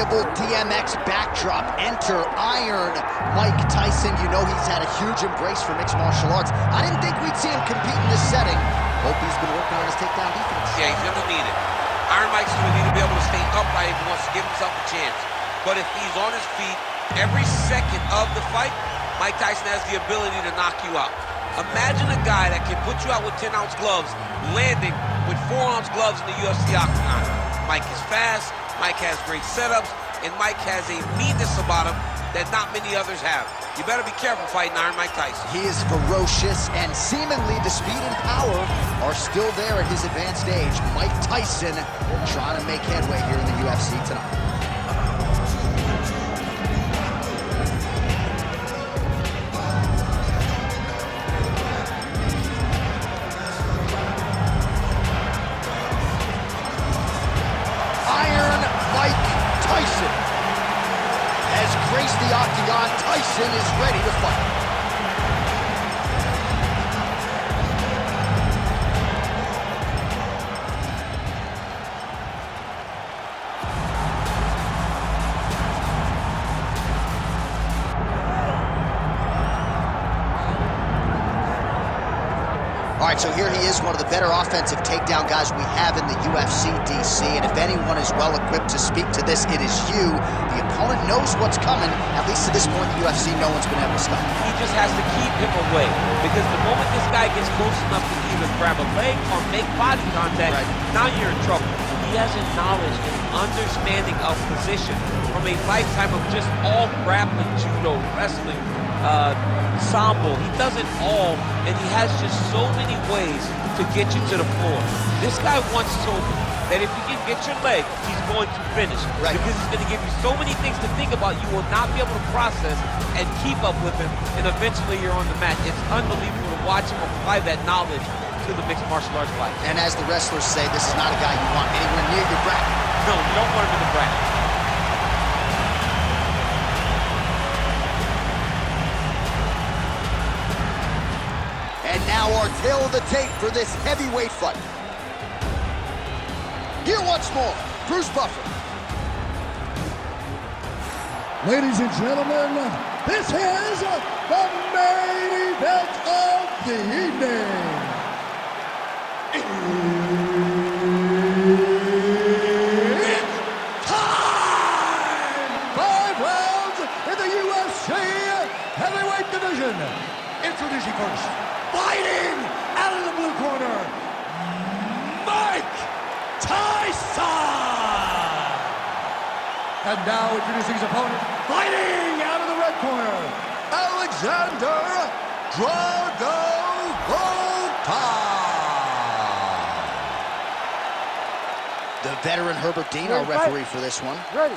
incredible DMX backdrop. Enter Iron Mike Tyson. You know he's had a huge embrace for mixed martial arts. I didn't think we'd see him compete in this setting. Hope he's been working on his takedown defense. Yeah, he's gonna need it. Iron Mike's gonna need to be able to stay upright if he wants to give himself a chance. But if he's on his feet every second of the fight, Mike Tyson has the ability to knock you out. Imagine a guy that can put you out with 10-ounce gloves, landing with 4-ounce gloves in the UFC octagon. Mike is fast, Mike has great setups, and Mike has a meanness about him that not many others have. You better be careful fighting Iron Mike Tyson. He is ferocious, and seemingly the speed and power are still there at his advanced age. Mike Tyson trying to make headway here in the UFC tonight. Tyson has graced the octagon. Tyson is ready to fight. All right, so here he is, one of the better offensive takedown guys we have in the UFC, DC. And if anyone is well-equipped to speak to this, it is you. The opponent knows what's coming. At least to this point in the UFC, no one's been able to stop him. He just has to keep him away. Because the moment this guy gets close enough to either grab a leg or make body contact, now you're in trouble. He has a knowledge and understanding of position from a lifetime of just all grappling, judo, wrestling, sambo. He does it all, and he has just so many ways to get you to the floor. This guy once told me that if you can get your leg, he's going to finish. Because he's going to give you so many things to think about, you will not be able to process and keep up with him, and eventually you're on the mat. It's unbelievable to watch him apply that knowledge to the mixed martial arts fight. And as the wrestlers say, this is not a guy you want anywhere near your bracket. No, you don't want him in the bracket. And now our tail of the tape for this heavyweight fight. Here once more, Bruce Buffer. Ladies and gentlemen, this is the main event of the evening. It's time! 5 rounds in the UFC heavyweight division. Introducing first, fighting out of the blue corner, Mike Tyson! And now introducing his opponent, fighting out of the red corner, Alexander The veteran Herbert Dean, our referee for this one. Ready.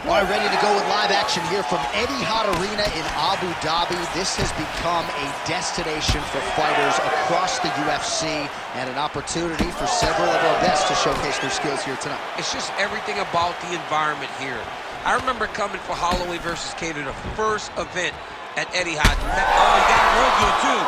All right, ready to go with live action here from Etihad Arena in Abu Dhabi. This has become a destination for fighters across the UFC and an opportunity for several of our best to showcase their skills here tonight. It's just everything about the environment here. I remember coming for Holloway versus Cater, the first event at Etihad. Oh, he got real good too.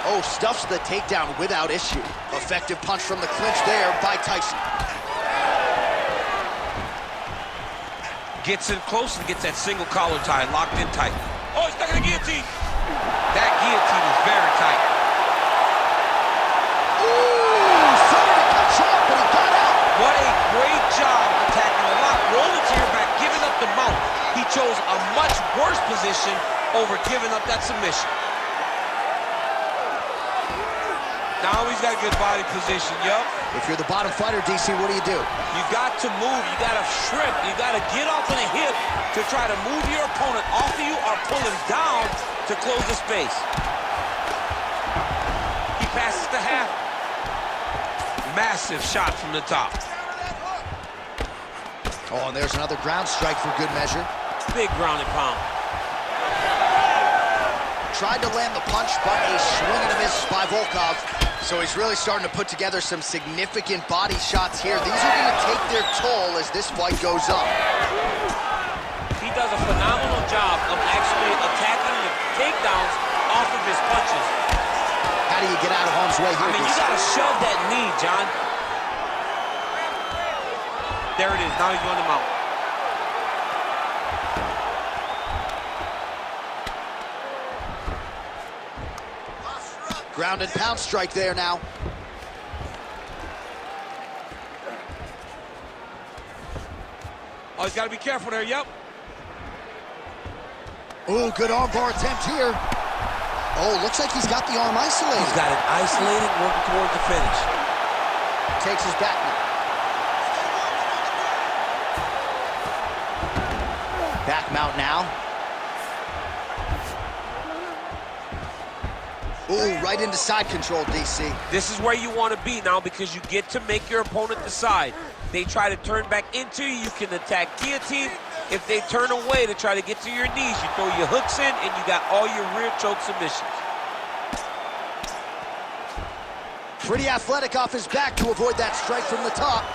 Oh, stuffs the takedown without issue. Effective punch from the clinch there by Tyson. Gets in close and gets that single collar tie locked in tight. Oh, he's stuck in the guillotine. That guillotine is very tight. Ooh, sorry to cut short, but he got out. What a great job attacking the lock, rolling to your back, giving up the mount. He chose a much worse position over giving up that submission. Now he's got a good body position, yup. If you're the bottom fighter, DC, what do? You got to move, you got to shrimp, you got to get off of the hip to try to move your opponent off of you or pull him down to close the space. He passes the half. Massive shot from the top. Oh, and there's another ground strike for good measure. Big ground and pound. Tried to land the punch, but a swing and a miss by Volkov. So he's really starting to put together some significant body shots here. These are going to take their toll as this fight goes on. He does a phenomenal job of actually attacking the takedowns off of his punches. How do you get out of harm's way here? I mean, you got to shove that knee, John. There it is. Now he's on the mount. Ground and pound strike there now. Oh, he's got to be careful there. Yep. Oh, good armbar attempt here. Oh, looks like he's got the arm isolated. He's got it isolated, working towards the finish. Takes his back now. Back mount now. Ooh, right into side control, DC. This is where you want to be now because you get to make your opponent decide. They try to turn back into you, you can attack guillotine. If they turn away to try to get to your knees, you throw your hooks in and you got all your rear choke submissions. Pretty athletic off his back to avoid that strike from the top.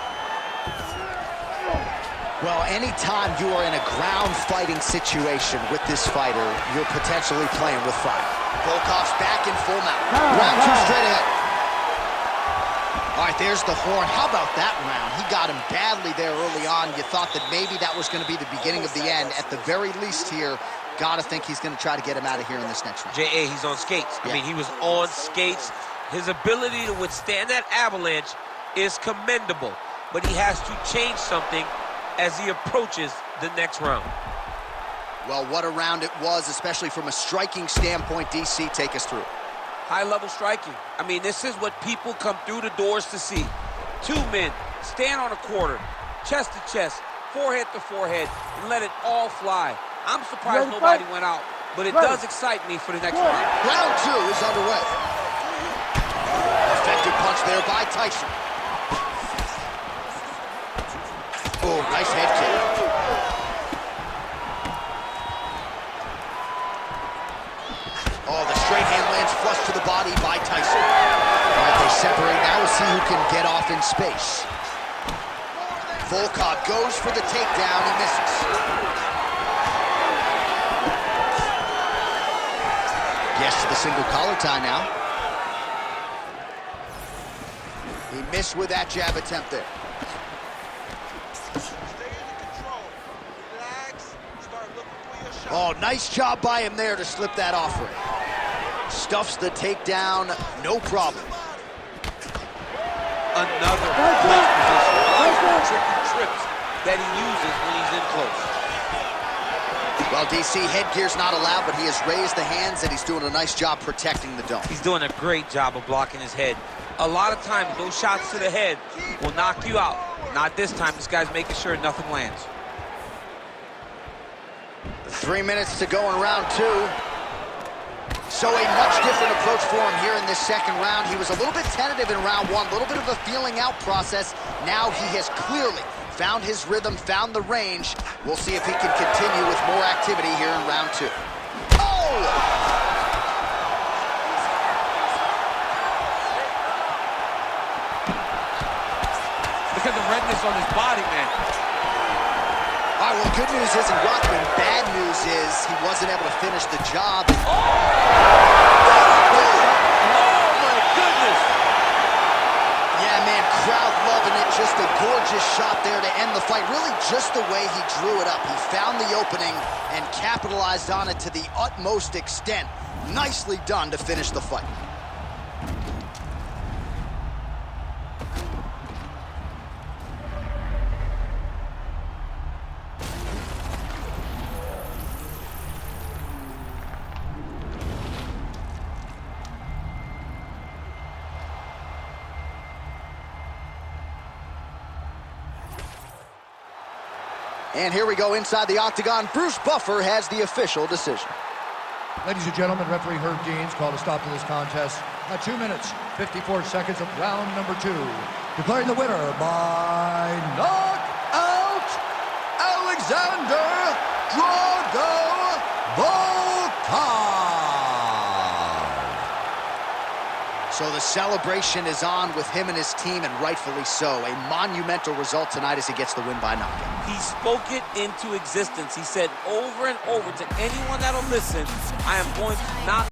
Well, anytime you are in a ground fighting situation with this fighter, you're potentially playing with fire. Volkov's back in full mount. Round two straight ahead. All right, there's the horn. How about that round? He got him badly there early on. You thought that maybe that was going to be the beginning of the end. At the very least here, got to think he's going to try to get him out of here in this next round. J.A., he's on skates. Yeah. I mean, he was on skates. His ability to withstand that avalanche is commendable, but he has to change something as he approaches the next round. Well, what a round it was, especially from a striking standpoint. DC, take us through. High-level striking. I mean, this is what people come through the doors to see. Two men, stand on a quarter, chest to chest, forehead to forehead, and let it all fly. I'm surprised nobody went out, but it does excite me for the next round. Round two is underway. Effective punch there by Tyson. Oh, nice head kick. Oh, the straight hand lands flush to the body by Tyson. All right, they separate now. We'll see who can get off in space. Volkov goes for the takedown. He misses. Gets to the single collar tie now. He missed with that jab attempt there. Oh, nice job by him there to slip that offering. Stuffs the takedown, no problem. Another close position. Tricky trips that he uses when he's in close. Well, DC, headgear's not allowed, but he has raised the hands and he's doing a nice job protecting the dome. He's doing a great job of blocking his head. A lot of times, those shots to the head will knock you out. Not this time. This guy's making sure nothing lands. 3 minutes to go in round two. So a much different approach for him here in this second round. He was a little bit tentative in round one, a little bit of a feeling out process. Now he has clearly found his rhythm, found the range. We'll see if he can continue with more activity here in round two. Oh! Look at the redness on his body, man. All right, well, good news is in Rockman. Bad news is he wasn't able to finish the job. Oh, my goodness. Yeah, man, crowd loving it. Just a gorgeous shot there to end the fight. Really just the way he drew it up. He found the opening and capitalized on it to the utmost extent. Nicely done to finish the fight. And here we go inside the octagon. Bruce Buffer has the official decision. Ladies and gentlemen, referee Herb Deans called a stop to this contest at 2 minutes, 54 seconds of round number two. Declaring the winner by knockout, Alexander Drago Volkov. So the celebration is on with him and his team, and rightfully so. A monumental result tonight as he gets the win by knockout. He spoke it into existence. He said over and over to anyone that'll listen, I am going to knock